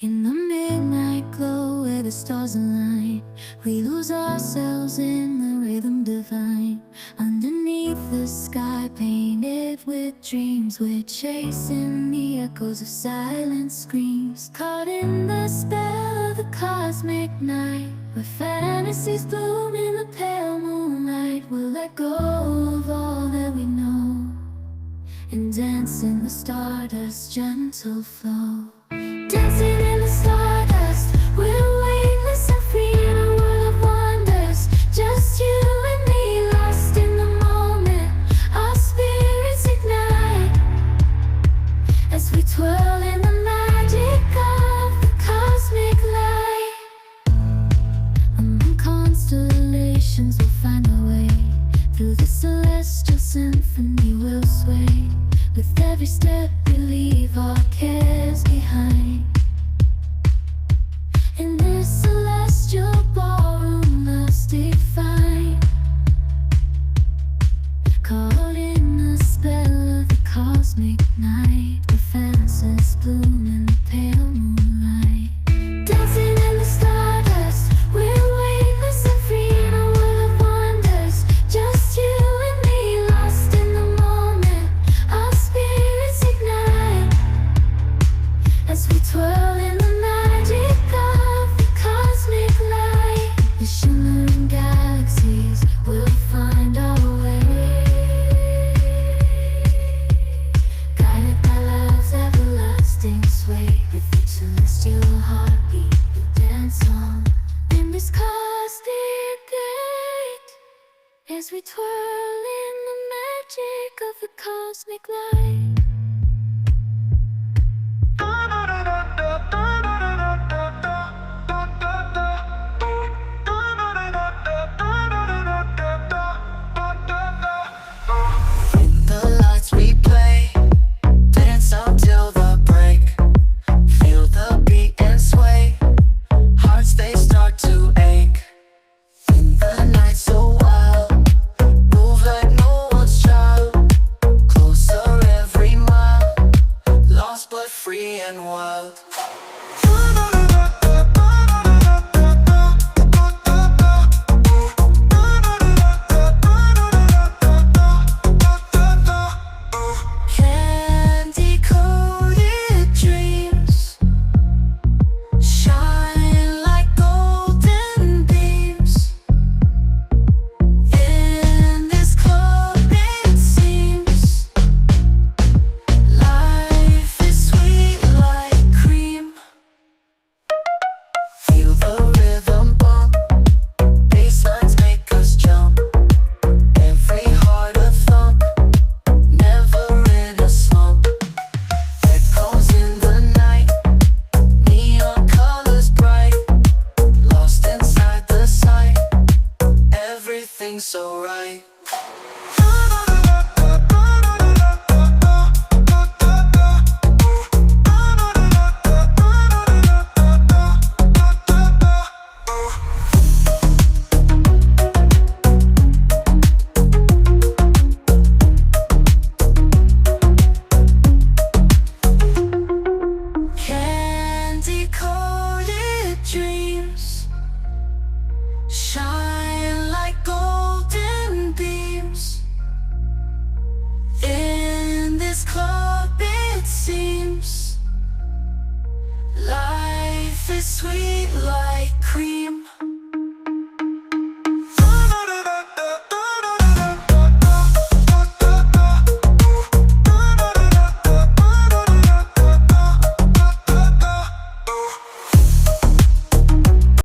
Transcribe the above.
In the midnight glow where the stars align, we lose ourselves in the rhythm divine. Underneath the sky painted with dreams, we're chasing the echoes of silent screams. Caught in the spell of the cosmic night, where fantasies bloom in the pale moonlight. We'll let go of all that we know and dance in the stardust's gentle flow. Dancing in the stardust, we're weightless and free in a world of wonders. Just you and me, lost in the moment. Our spirits ignite as we twirl in the magic of the cosmic light. Among constellations we'll find our way. Through the celestial symphony we'll sway. With every step we leave our cares behind. In this celestial ballroom love's defined. Caught in the spell of the cosmic night, where fantasies bloom in the pale moonlight. Dancing in the stardust, we're weightless and free in a world of wonders. Just you and me, lost in the moment. Our spirits ignite as we twirl in the magic of the cosmic light. The shimmering galaxies will find our way, guided by love's everlasting sway. With each celestial heartbeat we dance on in this cosmic gate, as we twirl in the magic of the cosmic light. The lights we play, dance out till the break. Feel the beat and sway, hearts they start to ache. The night so wild, move like no one's child. Closer every mile, lost but free and wild. Candy-coated dreams shine like golden beams. In this club it seems life is sweet like cream. Feel the rhythm bump, bass lines make us jump. Every heart a thump, never in a slump. Echoes in the night, neon colors bright. Lost inside the sight, everything's so right. Candy-coated dreams shine like golden beams. In this club it seems life is sweet like